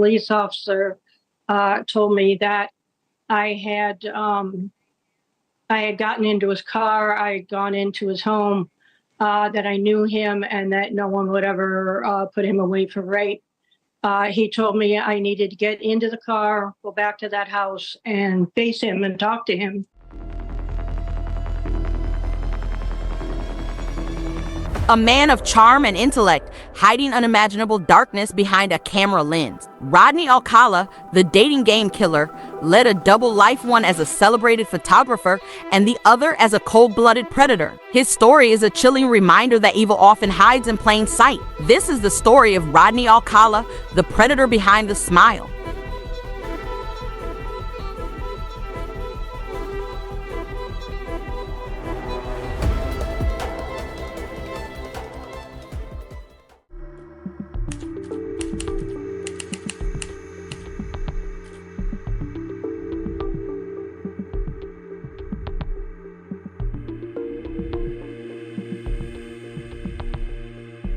police officer told me that I had gotten into his car, I had gone into his home, that I knew him, and that no one would ever put him away for rape. He told me I needed to get into the car, go back to that house, and face him and talk to him. A man of charm and intellect, hiding unimaginable darkness behind a camera lens. Rodney Alcala, the dating game killer, led a double life, one as a celebrated photographer and the other as a cold-blooded predator. His story is a chilling reminder that evil often hides in plain sight. This is the story of Rodney Alcala, the predator behind the smile.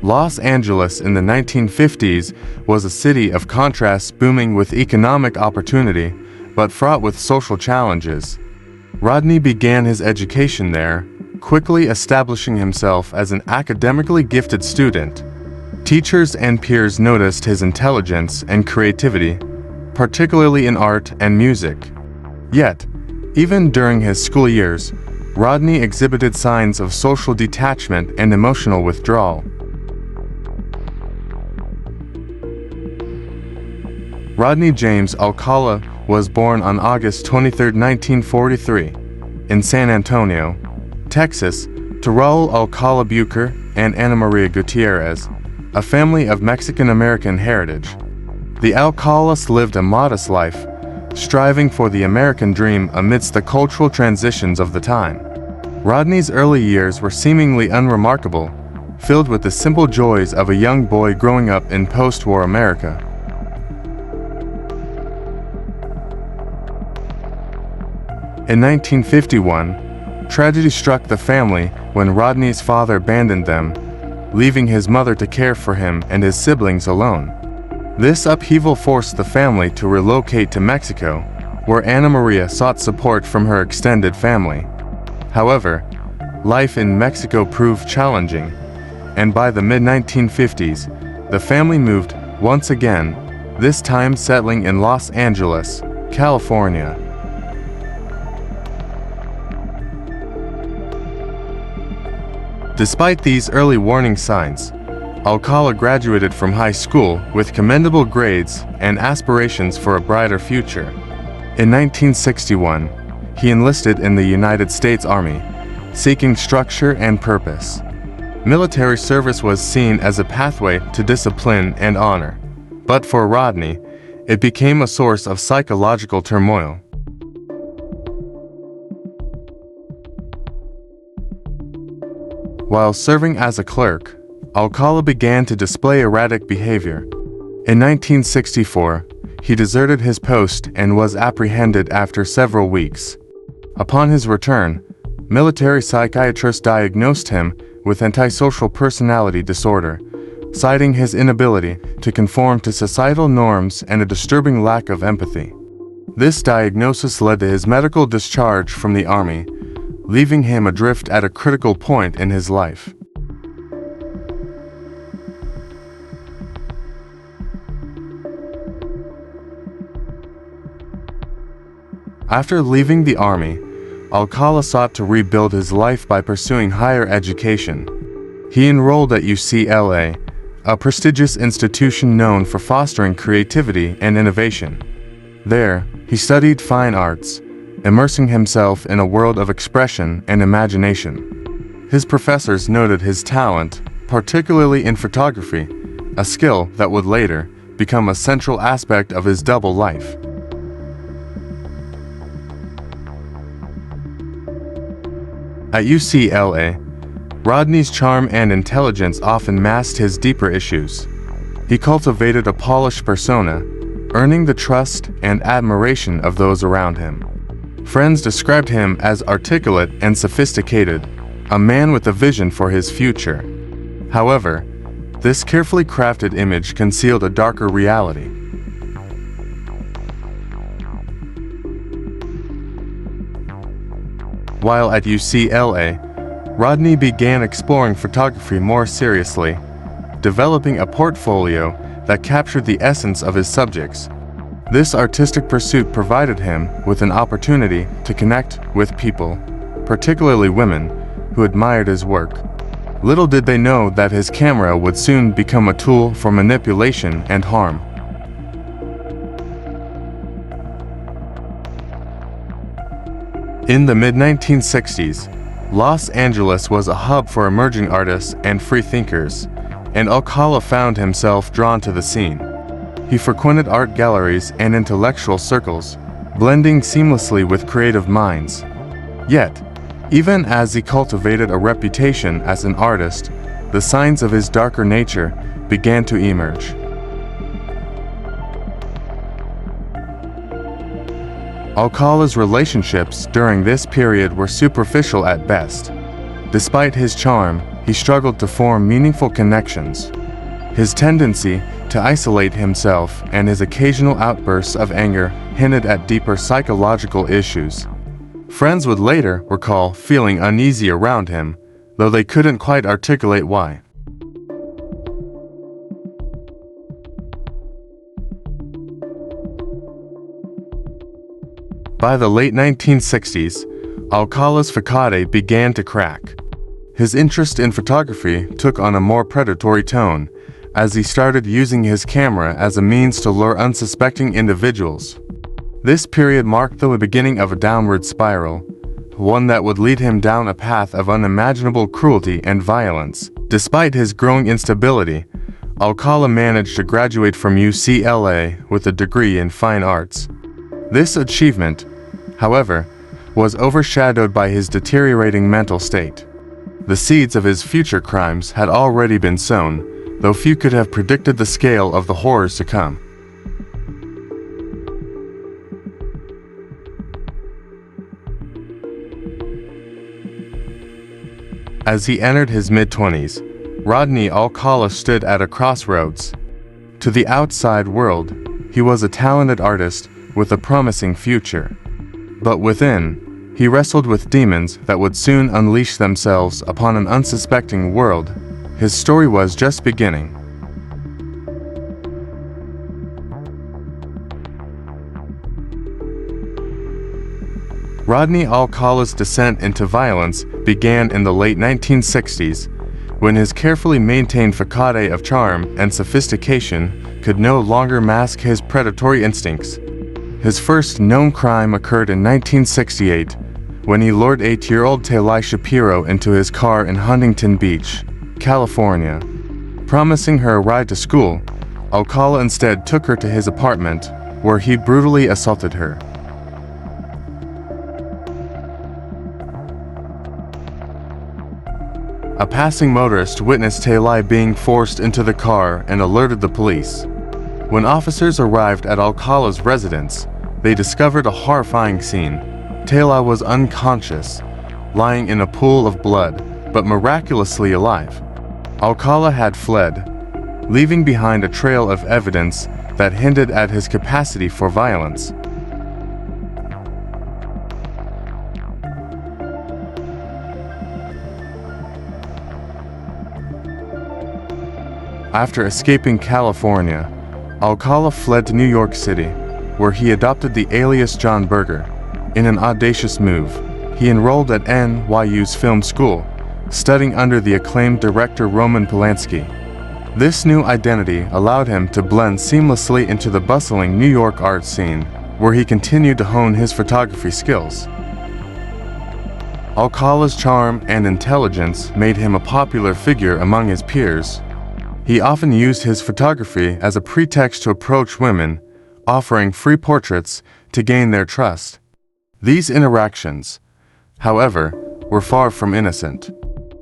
Los Angeles in the 1950s was a city of contrasts, booming with economic opportunity, but fraught with social challenges. Rodney began his education there, quickly establishing himself as an academically gifted student. Teachers and peers noticed his intelligence and creativity, particularly in art and music. Yet, even during his school years, Rodney exhibited signs of social detachment and emotional withdrawal. Rodney James Alcala was born on August 23, 1943, in San Antonio, Texas, to Raul Alcala Bucher and Ana Maria Gutierrez, a family of Mexican-American heritage. The Alcalas lived a modest life, striving for the American dream amidst the cultural transitions of the time. Rodney's early years were seemingly unremarkable, filled with the simple joys of a young boy growing up in post-war America. In 1951, tragedy struck the family when Rodney's father abandoned them, leaving his mother to care for him and his siblings alone. This upheaval forced the family to relocate to Mexico, where Ana Maria sought support from her extended family. However, life in Mexico proved challenging, and by the mid-1950s, the family moved once again, this time settling in Los Angeles, California. Despite these early warning signs, Alcala graduated from high school with commendable grades and aspirations for a brighter future. In 1961, he enlisted in the United States Army, seeking structure and purpose. Military service was seen as a pathway to discipline and honor, but for Rodney, it became a source of psychological turmoil. While serving as a clerk, Alcala began to display erratic behavior. In 1964, he deserted his post and was apprehended after several weeks. Upon his return, military psychiatrists diagnosed him with antisocial personality disorder, citing his inability to conform to societal norms and a disturbing lack of empathy. This diagnosis led to his medical discharge from the Army, leaving him adrift at a critical point in his life. After leaving the Army, Alcala sought to rebuild his life by pursuing higher education. He enrolled at UCLA, a prestigious institution known for fostering creativity and innovation. There, he studied fine arts, immersing himself in a world of expression and imagination. His professors noted his talent, particularly in photography, a skill that would later become a central aspect of his double life. At UCLA, Rodney's charm and intelligence often masked his deeper issues. He cultivated a polished persona, earning the trust and admiration of those around him. Friends described him as articulate and sophisticated, a man with a vision for his future. However, this carefully crafted image concealed a darker reality. While at UCLA, Rodney began exploring photography more seriously, developing a portfolio that captured the essence of his subjects. This artistic pursuit provided him with an opportunity to connect with people, particularly women, who admired his work. Little did they know that his camera would soon become a tool for manipulation and harm. In the mid-1960s, Los Angeles was a hub for emerging artists and freethinkers, and Alcala found himself drawn to the scene. He frequented art galleries and intellectual circles, blending seamlessly with creative minds. Yet, even as he cultivated a reputation as an artist, the signs of his darker nature began to emerge. Alcala's relationships during this period were superficial at best. Despite his charm, he struggled to form meaningful connections. His tendency to isolate himself and his occasional outbursts of anger hinted at deeper psychological issues. Friends would later recall feeling uneasy around him, though they couldn't quite articulate why. By the late 1960s, Alcala's facade began to crack. His interest in photography took on a more predatory tone, as he started using his camera as a means to lure unsuspecting individuals. This period marked the beginning of a downward spiral, one that would lead him down a path of unimaginable cruelty and violence. Despite his growing instability, Alcala managed to graduate from UCLA with a degree in fine arts. This achievement, however, was overshadowed by his deteriorating mental state. The seeds of his future crimes had already been sown, though few could have predicted the scale of the horrors to come. As he entered his mid-20s, Rodney Alcala stood at a crossroads. To the outside world, he was a talented artist with a promising future. But within, he wrestled with demons that would soon unleash themselves upon an unsuspecting world. His story was just beginning. Rodney Alcala's descent into violence began in the late 1960s, when his carefully maintained facade of charm and sophistication could no longer mask his predatory instincts. His first known crime occurred in 1968, when he lured 8-year-old Delphi Shapiro into his car in Huntington Beach, California. Promising her a ride to school, Alcala instead took her to his apartment, where he brutally assaulted her. A passing motorist witnessed Delphi being forced into the car and alerted the police. When officers arrived at Alcala's residence, they discovered a horrifying scene. Delphi was unconscious, lying in a pool of blood, but miraculously alive. Alcala had fled, leaving behind a trail of evidence that hinted at his capacity for violence. After escaping California, Alcala fled to New York City, where he adopted the alias John Berger. In an audacious move, he enrolled at NYU's film school, studying under the acclaimed director Roman Polanski. This new identity allowed him to blend seamlessly into the bustling New York art scene, where he continued to hone his photography skills. Alcala's charm and intelligence made him a popular figure among his peers. He often used his photography as a pretext to approach women, offering free portraits to gain their trust. These interactions, however, were far from innocent.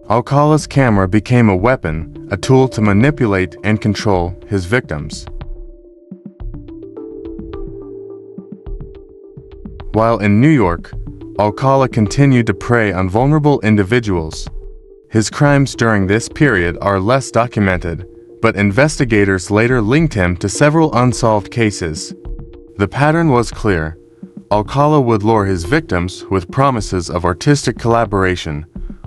Alcala's camera became a weapon, a tool to manipulate and control his victims. While in New York, Alcala continued to prey on vulnerable individuals. His crimes during this period are less documented, but investigators later linked him to several unsolved cases. The pattern was clear. Alcala would lure his victims with promises of artistic collaboration,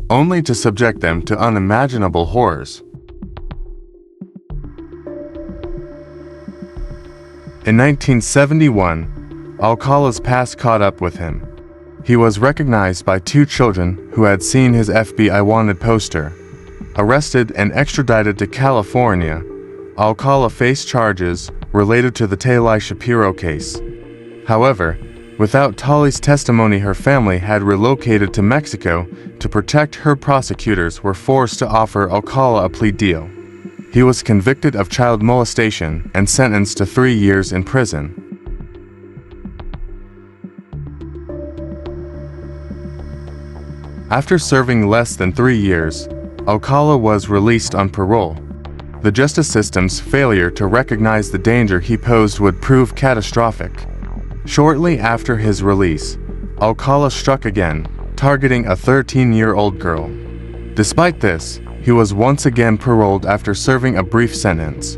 only to subject them to unimaginable horrors. In 1971, Alcala's past caught up with him. He was recognized by two children who had seen his FBI wanted poster. Arrested and extradited to California, Alcala faced charges related to the Talai Shapiro case. However, without Tali's testimony, her family had relocated to Mexico to protect her. Prosecutors were forced to offer Alcala a plea deal. He was convicted of child molestation and sentenced to 3 years in prison. After serving less than 3 years, Alcala was released on parole. The justice system's failure to recognize the danger he posed would prove catastrophic. Shortly after his release, Alcala struck again, targeting a 13-year-old girl. Despite this, he was once again paroled after serving a brief sentence.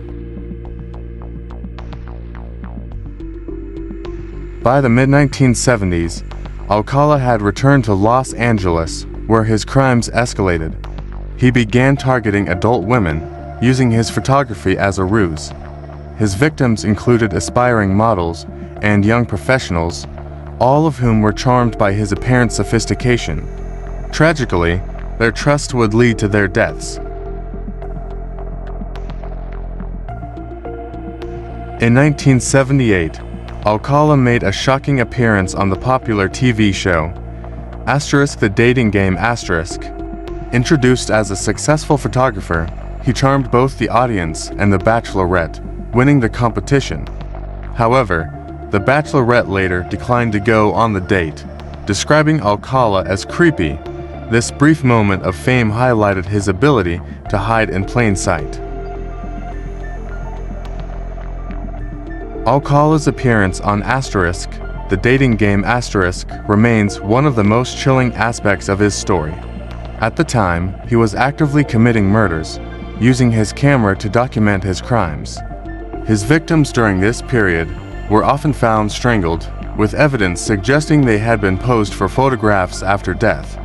By the mid-1970s, Alcala had returned to Los Angeles, where his crimes escalated. He began targeting adult women, using his photography as a ruse. His victims included aspiring models and young professionals, all of whom were charmed by his apparent sophistication. Tragically, their trust would lead to their deaths. In 1978, Alcala made a shocking appearance on the popular TV show **The Dating Game**. Introduced as a successful photographer, he charmed both the audience and the Bachelorette, winning the competition. However, the Bachelorette later declined to go on the date, describing Alcala as creepy. This brief moment of fame highlighted his ability to hide in plain sight. Alcala's appearance on *The Dating Game** remains one of the most chilling aspects of his story. At the time, he was actively committing murders, using his camera to document his crimes. His victims during this period were often found strangled, with evidence suggesting they had been posed for photographs after death.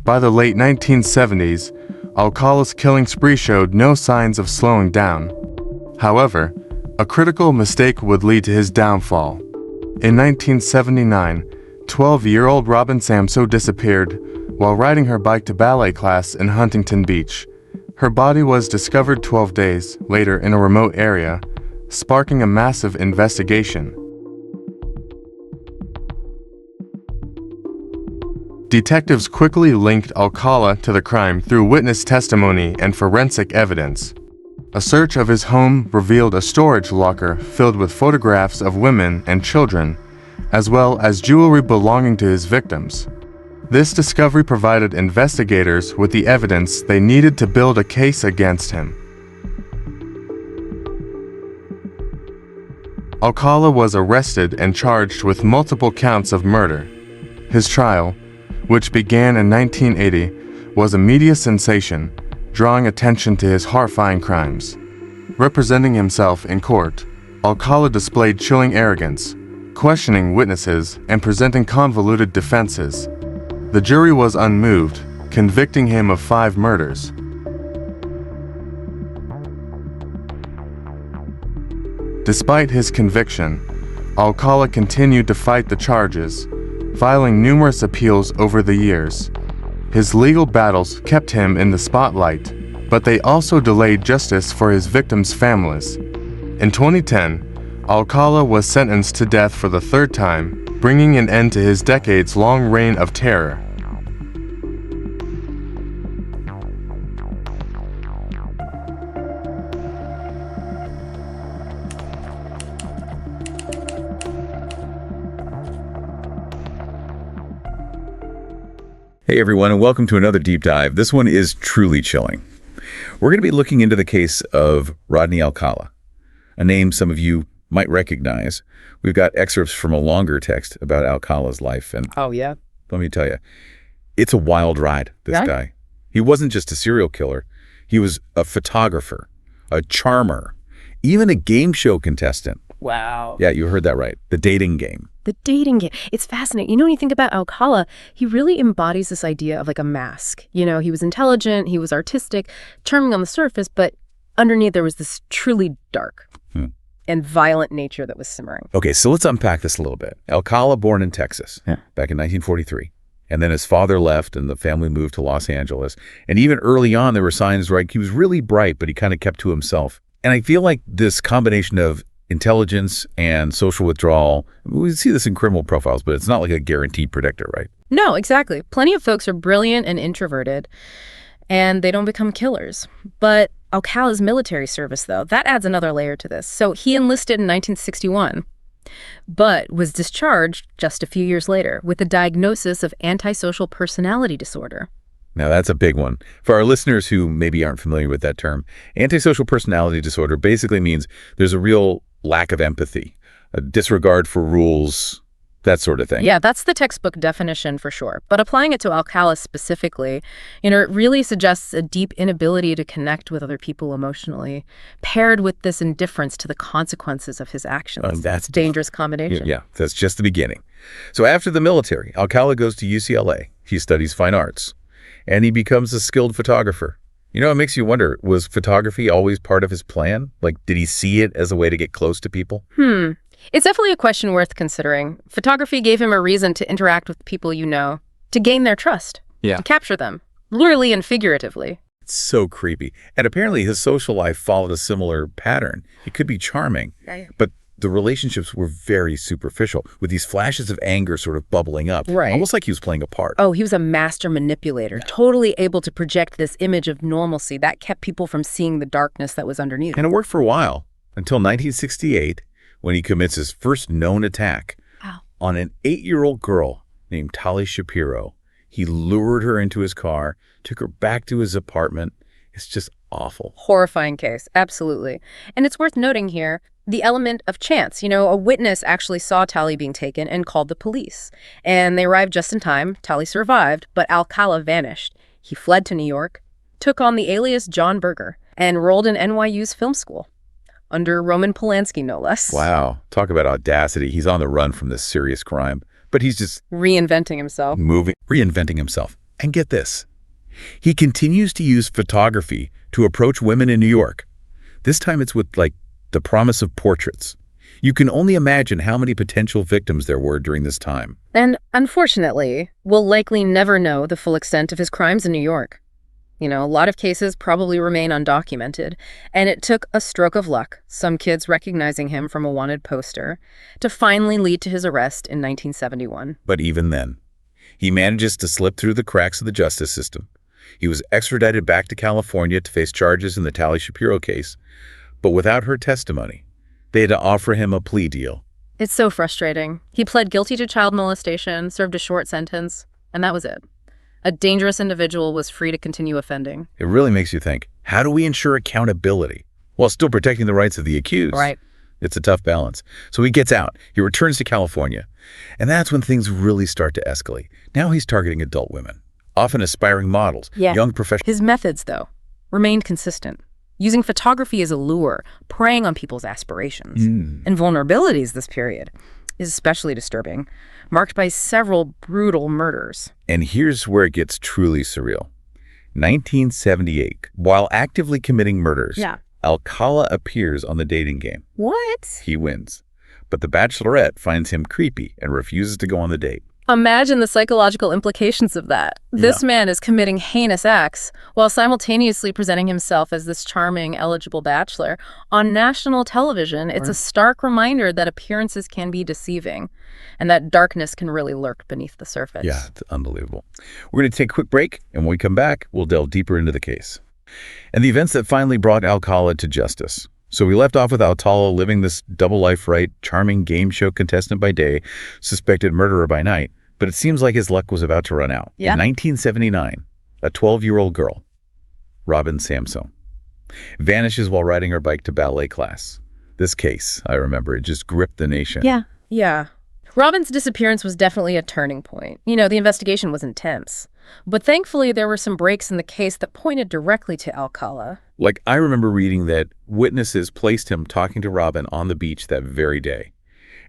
By the late 1970s, Alcala's killing spree showed no signs of slowing down. However, a critical mistake would lead to his downfall. In 1979, 12-year-old Robin Samso disappeared while riding her bike to ballet class in Huntington Beach. Her body was discovered 12 days later in a remote area, sparking a massive investigation. Detectives quickly linked Alcala to the crime through witness testimony and forensic evidence. A search of his home revealed a storage locker filled with photographs of women and children, as well as jewelry belonging to his victims. This discovery provided investigators with the evidence they needed to build a case against him. Alcala was arrested and charged with multiple counts of murder. His trial, which began in 1980, was a media sensation, drawing attention to his horrifying crimes. Representing himself in court, Alcala displayed chilling arrogance, questioning witnesses and presenting convoluted defenses. The jury was unmoved, convicting him of 5 murders. Despite his conviction, Alcala continued to fight the charges, filing numerous appeals over the years. His legal battles kept him in the spotlight, but they also delayed justice for his victims' families. In 2010, Alcala was sentenced to death for the 3rd time, bringing an end to his decades-long reign of terror. Hey everyone, and welcome to another deep dive. This one is truly chilling. We're going to be looking into the case of Rodney Alcala, a name some of you might recognize. We've got excerpts from a longer text about Alcala's life, and Oh, yeah? let me tell you, it's a wild ride, this Yeah? guy. He wasn't just a serial killer. He was a photographer, a charmer, even a game show contestant. Wow. Yeah, you heard that right. The dating game. The dating game. It's fascinating. You know, when you think about Alcala, he really embodies this idea of like a mask. You know, he was intelligent, he was artistic, charming on the surface, but underneath there was this truly dark and violent nature that was simmering. Okay, so let's unpack this a little bit. Alcala, born in Texas back in 1943. And then his father left and the family moved to Los Angeles. And even early on, there were signs like he was really bright, but he kind of kept to himself. And I feel like this combination of intelligence and social withdrawal, we see this in criminal profiles, but it's not like a guaranteed predictor, right? No, exactly. Plenty of folks are brilliant and introverted, and they don't become killers. But Alcala's military service, though, that adds another layer to this. So he enlisted in 1961, but was discharged just a few years later with a diagnosis of antisocial personality disorder. Now, that's a big one. For our listeners who maybe aren't familiar with that term, antisocial personality disorder basically means there's a real lack of empathy, a disregard for rules, that sort of thing. Yeah, that's the textbook definition for sure. But applying it to Alcala specifically, you know, it really suggests a deep inability to connect with other people emotionally, paired with this indifference to the consequences of his actions. That's a dangerous combination. Yeah, that's just the beginning. So after the military, Alcala goes to UCLA. He studies fine arts, and he becomes a skilled photographer. You know, it makes you wonder, was photography always part of his plan? Like, did he see it as a way to get close to people? It's definitely a question worth considering. Photography gave him a reason to interact with people you know, to gain their trust, to capture them, literally and figuratively. It's so creepy. And apparently his social life followed a similar pattern. It could be charming, but the relationships were very superficial, with these flashes of anger sort of bubbling up, almost like he was playing a part. Oh, he was a master manipulator, totally able to project this image of normalcy that kept people from seeing the darkness that was underneath. And it worked for a while, until 1968, when he commits his first known attack on an 8-year-old girl named Tali Shapiro. He lured her into his car, took her back to his apartment. It's just awful. Horrifying case, absolutely. And it's worth noting here the element of chance. You know, a witness actually saw Tali being taken and called the police. And they arrived just in time. Tali survived, but Alcala vanished. He fled to New York, took on the alias John Berger, and enrolled in NYU's film school. Under Roman Polanski, no less. Wow. Talk about audacity. He's on the run from this serious crime, but he's just reinventing himself. Reinventing himself. And get this. He continues to use photography to approach women in New York. This time it's with, like, the promise of portraits. You can only imagine how many potential victims there were during this time. And unfortunately, we'll likely never know the full extent of his crimes in New York. You know, a lot of cases probably remain undocumented, and it took a stroke of luck, some kids recognizing him from a wanted poster, to finally lead to his arrest in 1971. But even then, he manages to slip through the cracks of the justice system. He was extradited back to California to face charges in the Tali Shapiro case, but without her testimony, they had to offer him a plea deal. It's so frustrating. He pled guilty to child molestation, served a short sentence, and that was it. A dangerous individual was free to continue offending. It really makes you think, how do we ensure accountability while still protecting the rights of the accused? Right. It's a tough balance. So he gets out. He returns to California. And that's when things really start to escalate. Now he's targeting adult women, often aspiring models, young professionals. His methods, though, remained consistent, using photography as a lure, preying on people's aspirations and vulnerabilities. This period is especially disturbing, marked by several brutal murders. And here's where it gets truly surreal. 1978, while actively committing murders, Alcala appears on the dating game. What? He wins. But the bachelorette finds him creepy and refuses to go on the date. Imagine the psychological implications of that. This man is committing heinous acts while simultaneously presenting himself as this charming, eligible bachelor. On national television, it's a stark reminder that appearances can be deceiving and that darkness can really lurk beneath the surface. Yeah, it's unbelievable. We're going to take a quick break, and when we come back, we'll delve deeper into the case and the events that finally brought Alcala to justice. So we left off with Alcala living this double life, right? Charming game show contestant by day, suspected murderer by night. But it seems like his luck was about to run out. In 1979, a 12-year-old girl, Robin Samso, vanishes while riding her bike to ballet class. This case, I remember, it just gripped the nation. Yeah. Robin's disappearance was definitely a turning point. You know, the investigation was intense. But thankfully, there were some breaks in the case that pointed directly to Alcala. Like, I remember reading that witnesses placed him talking to Robin on the beach that very day.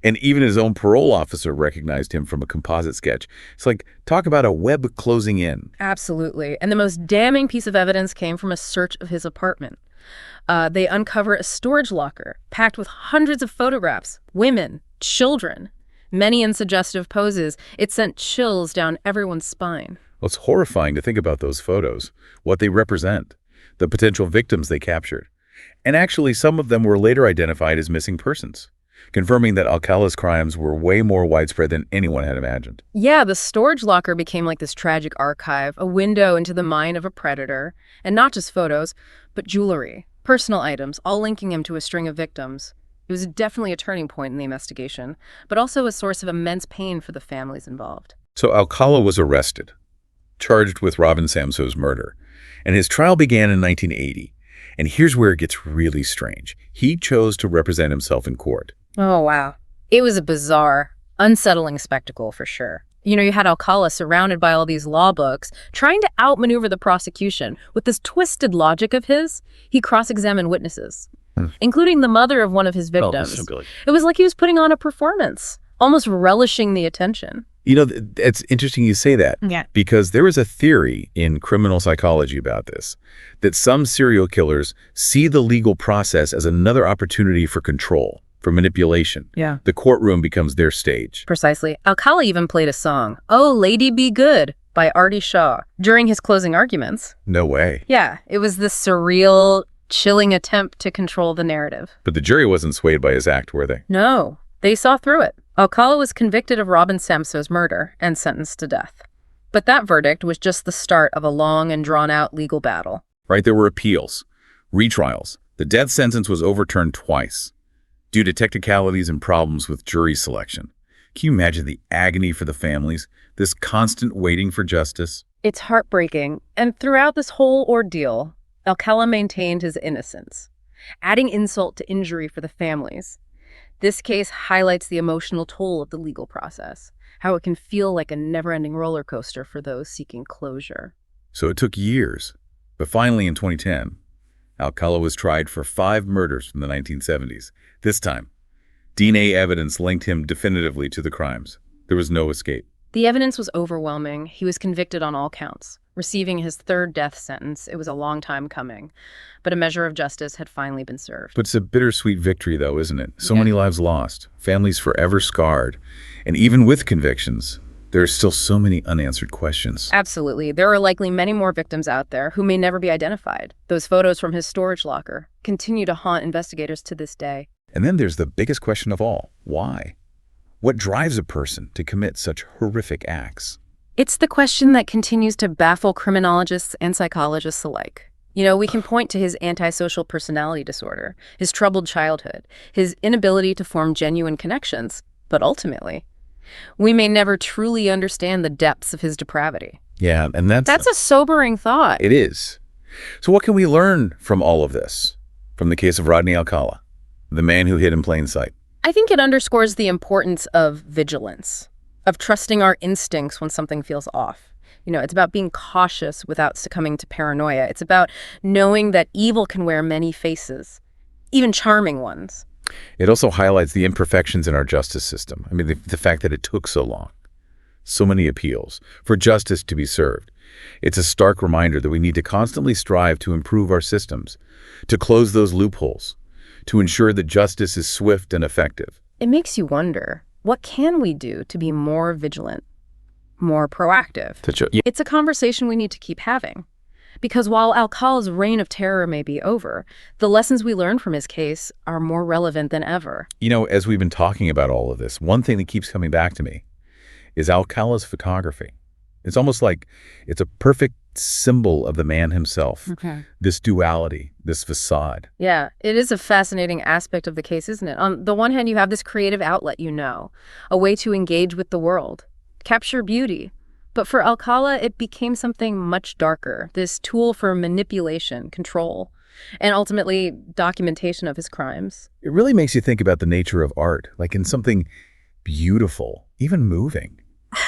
And even his own parole officer recognized him from a composite sketch. It's like, talk about a web closing in. Absolutely. And the most damning piece of evidence came from a search of his apartment. They uncover a storage locker packed with hundreds of photographs, women, children, many in suggestive poses. It sent chills down everyone's spine. Well, it's horrifying to think about those photos, what they represent, the potential victims they captured. And actually, some of them were later identified as missing persons, confirming that Alcala's crimes were way more widespread than anyone had imagined. Yeah, the storage locker became like this tragic archive, a window into the mind of a predator. And not just photos, but jewelry, personal items, all linking him to a string of victims. It was definitely a turning point in the investigation, but also a source of immense pain for the families involved. So Alcala was arrested, charged with Robin Samso's murder, and his trial began in 1980. And here's where it gets really strange. He chose to represent himself in court. Oh, wow. It was a bizarre, unsettling spectacle for sure. You had Alcala surrounded by all these law books, trying to outmaneuver the prosecution. With this twisted logic of his, he cross-examined witnesses, including the mother of one of his victims. It was like he was putting on a performance, almost relishing the attention. It's interesting you say that. Yeah. Because there is a theory in criminal psychology about this, that some serial killers see the legal process as another opportunity for control, for manipulation. Yeah. The courtroom becomes their stage. Precisely. Alcala even played a song, "Oh, Lady Be Good," by Artie Shaw, during his closing arguments. No way. Yeah, it was this surreal, chilling attempt to control the narrative. But the jury wasn't swayed by his act, were they? No, they saw through it. Alcala was convicted of Robin Samso's murder and sentenced to death. But that verdict was just the start of a long and drawn-out legal battle. Right, there were appeals, retrials. The death sentence was overturned twice due to technicalities and problems with jury selection. Can you imagine the agony for the families, this constant waiting for justice? It's heartbreaking, and throughout this whole ordeal, Alcala maintained his innocence, adding insult to injury for the families. This case highlights the emotional toll of the legal process, how it can feel like a never-ending roller coaster for those seeking closure. So it took years, but finally in 2010, Alcala was tried for 5 murders from the 1970s. This time, DNA evidence linked him definitively to the crimes. There was no escape. The evidence was overwhelming. He was convicted on all counts, receiving his 3rd death sentence. It was a long time coming, but a measure of justice had finally been served. But it's a bittersweet victory, though, isn't it? So many lives lost, families forever scarred, and even with convictions, there are still so many unanswered questions. Absolutely. There are likely many more victims out there who may never be identified. Those photos from his storage locker continue to haunt investigators to this day. And then there's the biggest question of all. Why? What drives a person to commit such horrific acts? It's the question that continues to baffle criminologists and psychologists alike. We can point to his antisocial personality disorder, his troubled childhood, his inability to form genuine connections, but ultimately, we may never truly understand the depths of his depravity. Yeah, and That's a sobering thought. It is. So what can we learn from all of this? From the case of Rodney Alcala, the man who hid in plain sight? I think it underscores the importance of vigilance, of trusting our instincts when something feels off. It's about being cautious without succumbing to paranoia. It's about knowing that evil can wear many faces, even charming ones. It also highlights the imperfections in our justice system. I mean, the fact that it took so long, so many appeals, for justice to be served. It's a stark reminder that we need to constantly strive to improve our systems, to close those loopholes, to ensure that justice is swift and effective. It makes you wonder, what can we do to be more vigilant, more proactive? It's a conversation we need to keep having. Because while Alcala's reign of terror may be over, the lessons we learned from his case are more relevant than ever. As we've been talking about all of this, one thing that keeps coming back to me is Alcala's photography. It's almost like it's a perfect symbol of the man himself. Okay. This duality, this facade. Yeah, it is a fascinating aspect of the case, isn't it? On the one hand, you have this creative outlet, a way to engage with the world, capture beauty. But for Alcala, it became something much darker, this tool for manipulation, control, and ultimately documentation of his crimes. It really makes you think about the nature of art, like in something beautiful, even moving.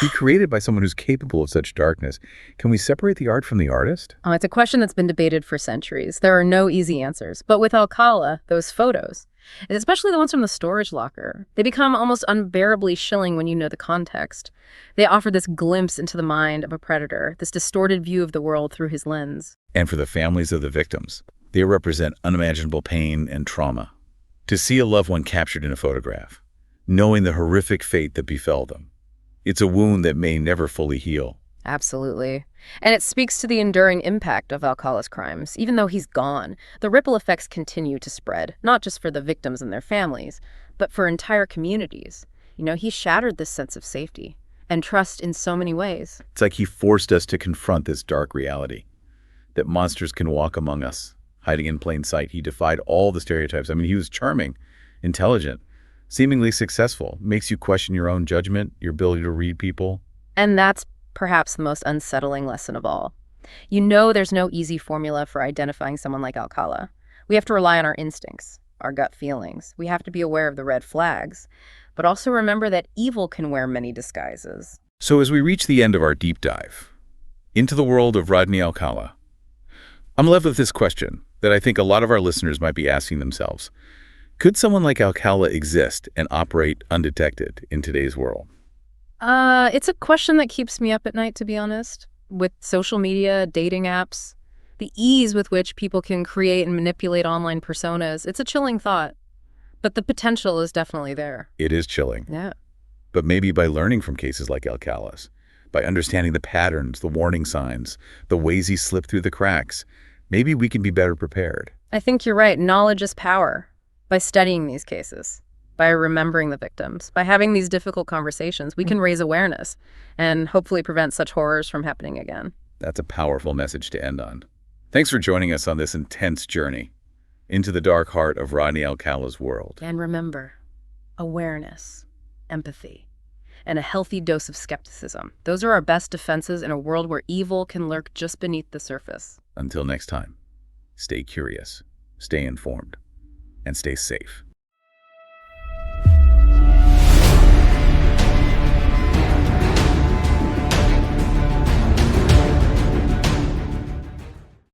Be created by someone who's capable of such darkness. Can we separate the art from the artist? Oh, it's a question that's been debated for centuries. There are no easy answers. But with Alcala, those photos, and especially the ones from the storage locker, they become almost unbearably chilling when you know the context. They offer this glimpse into the mind of a predator, this distorted view of the world through his lens. And for the families of the victims, they represent unimaginable pain and trauma. To see a loved one captured in a photograph, knowing the horrific fate that befell them, it's a wound that may never fully heal. Absolutely. And it speaks to the enduring impact of Alcala's crimes. Even though he's gone, the ripple effects continue to spread, not just for the victims and their families, but for entire communities. He shattered this sense of safety and trust in so many ways. It's like he forced us to confront this dark reality, that monsters can walk among us, hiding in plain sight. He defied all the stereotypes. I mean, he was charming, intelligent, seemingly successful. Makes you question your own judgment, your ability to read people. And that's perhaps the most unsettling lesson of all. There's no easy formula for identifying someone like Alcala. We have to rely on our instincts, our gut feelings. We have to be aware of the red flags, but also remember that evil can wear many disguises. So as we reach the end of our deep dive into the world of Rodney Alcala, I'm left with this question that I think a lot of our listeners might be asking themselves. Could someone like Alcala exist and operate undetected in today's world? It's a question that keeps me up at night, to be honest. With social media, dating apps, the ease with which people can create and manipulate online personas, it's a chilling thought. But the potential is definitely there. It is chilling. Yeah. But maybe by learning from cases like Alcala's, by understanding the patterns, the warning signs, the ways he slipped through the cracks, maybe we can be better prepared. I think you're right. Knowledge is power. By studying these cases, by remembering the victims, by having these difficult conversations, we can raise awareness and hopefully prevent such horrors from happening again. That's a powerful message to end on. Thanks for joining us on this intense journey into the dark heart of Rodney Alcala's world. And remember, awareness, empathy, and a healthy dose of skepticism. Those are our best defenses in a world where evil can lurk just beneath the surface. Until next time, stay curious, stay informed, and stay safe.